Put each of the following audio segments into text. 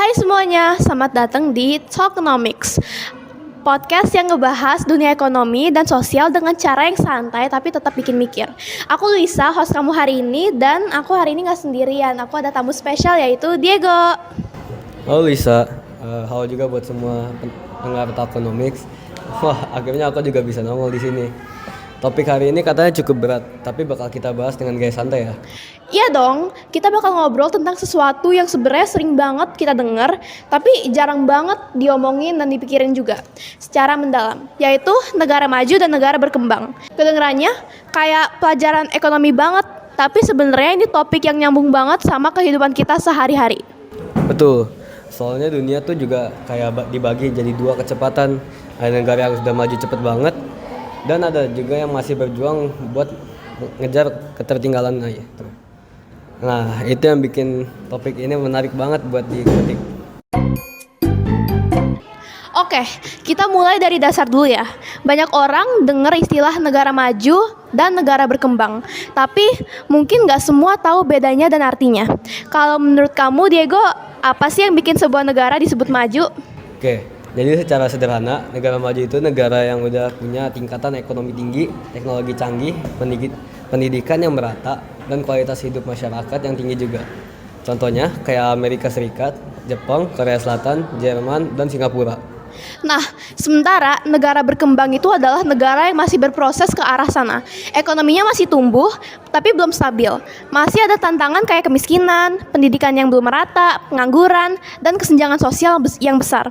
Hai semuanya, selamat datang di Talkonomics, podcast yang ngebahas dunia ekonomi dan sosial dengan cara yang santai tapi tetap bikin mikir. Aku Luisa, host kamu hari ini, dan aku hari ini gak sendirian. Aku ada tamu spesial yaitu Diego. Halo Lisa, halo juga buat semua pendengar Talkonomics. Wah, akhirnya aku juga bisa nongol di sini. Topik hari ini katanya cukup berat, tapi bakal kita bahas dengan gaya santai ya. Iya dong, kita bakal ngobrol tentang sesuatu yang sebenarnya sering banget kita dengar, tapi jarang banget diomongin dan dipikirin juga secara mendalam, yaitu negara maju dan negara berkembang. Kedengarannya kayak pelajaran ekonomi banget, tapi sebenarnya ini topik yang nyambung banget sama kehidupan kita sehari-hari. Betul, soalnya dunia tuh juga kayak dibagi jadi dua kecepatan. Ada negara yang sudah maju cepet banget, dan ada juga yang masih berjuang buat ngejar ketertinggalan aja. Nah, itu yang bikin topik ini menarik banget buat diikuti. Oke, kita mulai dari dasar dulu ya. Banyak orang dengar istilah negara maju dan negara berkembang, tapi mungkin nggak semua tahu bedanya dan artinya. Kalau menurut kamu, Diego, apa sih yang bikin sebuah negara disebut maju? Oke, jadi secara sederhana, negara maju itu negara yang udah punya tingkatan ekonomi tinggi, teknologi canggih, pendidikan yang merata, dan kualitas hidup masyarakat yang tinggi juga. Contohnya kayak Amerika Serikat, Jepang, Korea Selatan, Jerman, dan Singapura. Nah, sementara negara berkembang itu adalah negara yang masih berproses ke arah sana. Ekonominya masih tumbuh, tapi belum stabil. Masih ada tantangan kayak kemiskinan, pendidikan yang belum merata, pengangguran, dan kesenjangan sosial yang besar.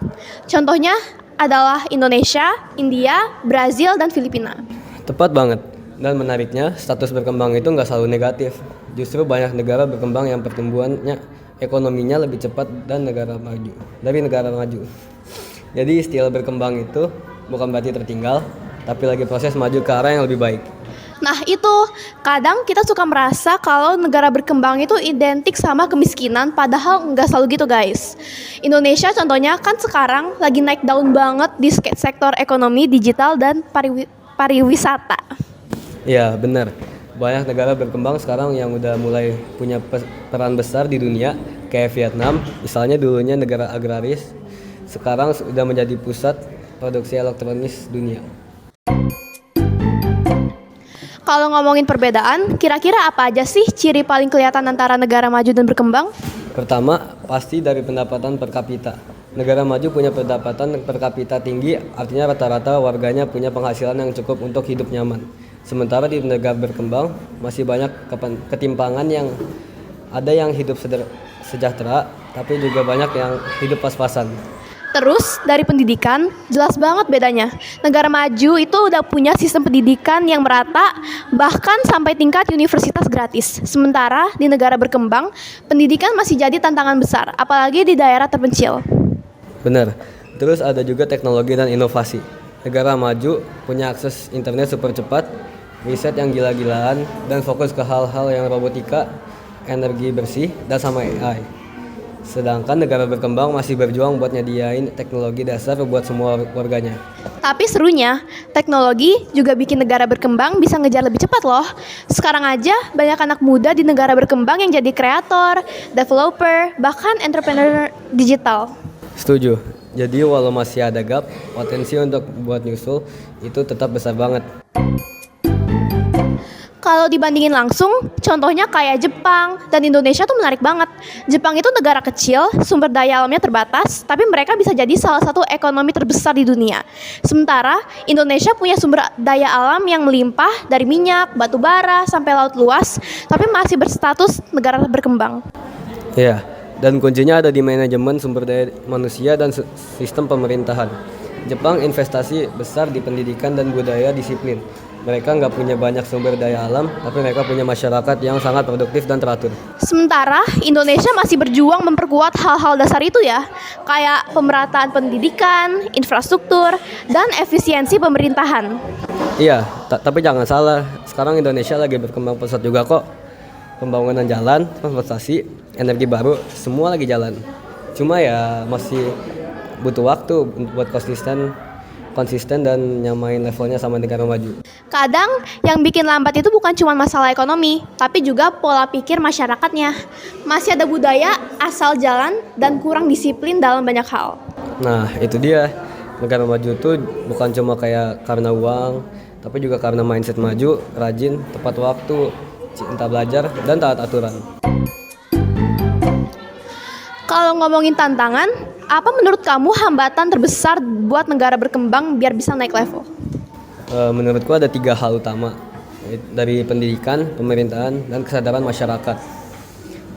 Contohnya adalah Indonesia, India, Brazil, dan Filipina. Tepat banget. Dan menariknya, status berkembang itu nggak selalu negatif. Justru banyak negara berkembang yang pertumbuhannya ekonominya lebih cepat dari negara maju. Jadi istilah berkembang itu bukan berarti tertinggal, tapi lagi proses maju ke arah yang lebih baik. Nah itu, kadang kita suka merasa kalau negara berkembang itu identik sama kemiskinan, padahal nggak selalu gitu guys. Indonesia contohnya kan sekarang lagi naik daun banget di sektor ekonomi, digital, dan pariwisata. Ya benar, banyak negara berkembang sekarang yang udah mulai punya peran besar di dunia, kayak Vietnam, misalnya dulunya negara agraris, sekarang sudah menjadi pusat produksi elektronis dunia. Kalau ngomongin perbedaan, kira-kira apa aja sih ciri paling kelihatan antara negara maju dan berkembang? Pertama, pasti dari pendapatan per kapita. Negara maju punya pendapatan per kapita tinggi, artinya rata-rata warganya punya penghasilan yang cukup untuk hidup nyaman. Sementara di negara berkembang masih banyak ketimpangan, yang ada yang hidup sejahtera, tapi juga banyak yang hidup pas-pasan. Terus dari pendidikan, jelas banget bedanya. Negara maju itu udah punya sistem pendidikan yang merata, bahkan sampai tingkat universitas gratis. Sementara di negara berkembang, pendidikan masih jadi tantangan besar, apalagi di daerah terpencil. Benar. Terus ada juga teknologi dan inovasi. Negara maju punya akses internet super cepat, riset yang gila-gilaan, dan fokus ke hal-hal yang robotika, energi bersih, dan sama AI. Sedangkan negara berkembang masih berjuang buat nyediain teknologi dasar buat semua warganya. Tapi serunya, teknologi juga bikin negara berkembang bisa ngejar lebih cepat loh. Sekarang aja banyak anak muda di negara berkembang yang jadi kreator, developer, bahkan entrepreneur digital. Setuju. Jadi walau masih ada gap, potensi untuk buat nyusul itu tetap besar banget. Kalau dibandingin langsung, contohnya kayak Jepang dan Indonesia tuh menarik banget. Jepang itu negara kecil, sumber daya alamnya terbatas, tapi mereka bisa jadi salah satu ekonomi terbesar di dunia. Sementara Indonesia punya sumber daya alam yang melimpah, dari minyak, batu bara, sampai laut luas, tapi masih berstatus negara berkembang. Ya, dan kuncinya ada di manajemen sumber daya manusia dan sistem pemerintahan. Jepang investasi besar di pendidikan dan budaya disiplin. Mereka nggak punya banyak sumber daya alam, tapi mereka punya masyarakat yang sangat produktif dan teratur. Sementara Indonesia masih berjuang memperkuat hal-hal dasar itu ya, kayak pemerataan pendidikan, infrastruktur, dan efisiensi pemerintahan. Iya, tapi jangan salah, sekarang Indonesia lagi berkembang pesat juga kok. Pembangunan jalan, transportasi, energi baru, semua lagi jalan. Cuma ya masih butuh waktu buat konsisten konsisten dan nyamain levelnya sama negara maju. Kadang yang bikin lambat itu bukan cuma masalah ekonomi, tapi juga pola pikir masyarakatnya. Masih ada budaya, asal jalan, dan kurang disiplin dalam banyak hal. Nah, itu dia. Negara maju tuh bukan cuma kayak karena uang, tapi juga karena mindset maju, rajin, tepat waktu, cinta belajar, dan taat aturan. Kalau ngomongin tantangan, apa menurut kamu hambatan terbesar buat negara berkembang biar bisa naik level? Menurutku ada 3 hal utama, dari pendidikan, pemerintahan, dan kesadaran masyarakat.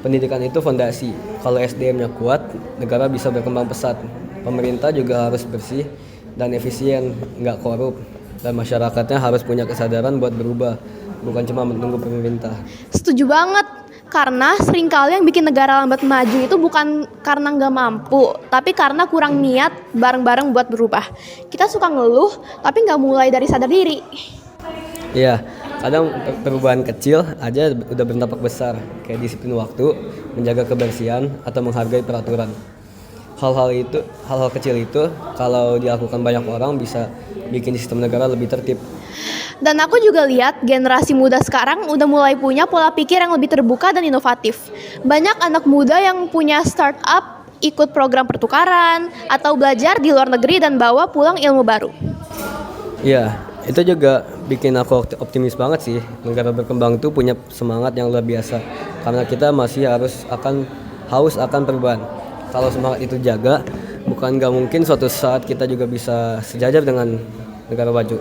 Pendidikan itu fondasi. Kalau SDM-nya kuat, negara bisa berkembang pesat. Pemerintah juga harus bersih dan efisien, nggak korup. Dan masyarakatnya harus punya kesadaran buat berubah, bukan cuma menunggu pemerintah. Setuju banget, karena seringkali yang bikin negara lambat maju itu bukan karena nggak mampu, tapi karena kurang niat bareng-bareng buat berubah. Kita suka ngeluh, tapi nggak mulai dari sadar diri. Iya, kadang perubahan kecil aja udah berdampak besar, kayak disiplin waktu, menjaga kebersihan, atau menghargai peraturan. Hal-hal kecil itu kalau dilakukan banyak orang bisa bikin sistem negara lebih tertib. Dan aku juga lihat generasi muda sekarang udah mulai punya pola pikir yang lebih terbuka dan inovatif. Banyak anak muda yang punya startup, ikut program pertukaran, atau belajar di luar negeri dan bawa pulang ilmu baru. Iya, itu juga bikin aku optimis banget sih. Negara berkembang itu punya semangat yang luar biasa, karena kita masih haus akan perubahan. Kalau semangat itu jaga, bukan nggak mungkin suatu saat kita juga bisa sejajar dengan negara maju.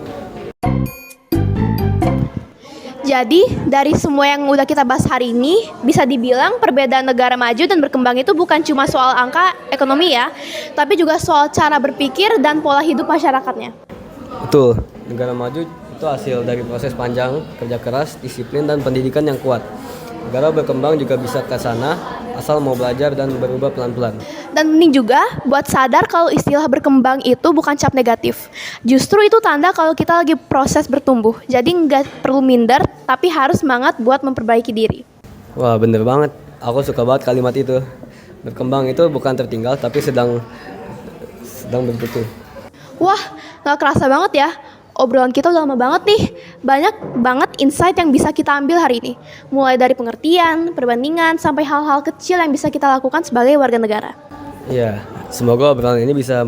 Jadi, dari semua yang udah kita bahas hari ini, bisa dibilang perbedaan negara maju dan berkembang itu bukan cuma soal angka ekonomi ya, tapi juga soal cara berpikir dan pola hidup masyarakatnya. Betul, negara maju itu hasil dari proses panjang, kerja keras, disiplin, dan pendidikan yang kuat. Negara berkembang juga bisa ke sana, asal mau belajar dan berubah pelan-pelan. Dan penting juga buat sadar kalau istilah berkembang itu bukan cap negatif. Justru itu tanda kalau kita lagi proses bertumbuh. Jadi nggak perlu minder, tapi harus semangat buat memperbaiki diri. Wah, bener banget. Aku suka banget kalimat itu. Berkembang itu bukan tertinggal, tapi sedang bertumbuh. Wah, nggak kerasa banget ya. Obrolan kita udah lama banget nih. Banyak banget insight yang bisa kita ambil hari ini. Mulai dari pengertian, perbandingan, sampai hal-hal kecil yang bisa kita lakukan sebagai warga negara. Iya, semoga obrolan ini bisa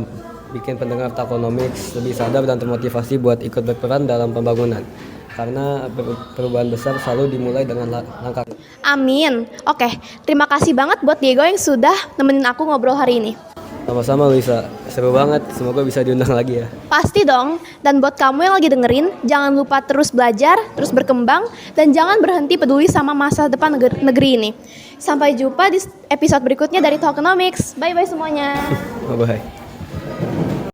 bikin pendengar Takonomics lebih sadar dan termotivasi buat ikut berperan dalam pembangunan. Karena perubahan besar selalu dimulai dengan langkah. Amin. Oke, terima kasih banget buat Diego yang sudah nemenin aku ngobrol hari ini. Sama-sama Luisa, seru banget. Semoga bisa diundang lagi ya. Pasti dong. Dan buat kamu yang lagi dengerin, jangan lupa terus belajar, terus berkembang, dan jangan berhenti peduli sama masa depan negeri ini. Sampai jumpa di episode berikutnya dari Talkonomics. Bye-bye semuanya. Bye-bye.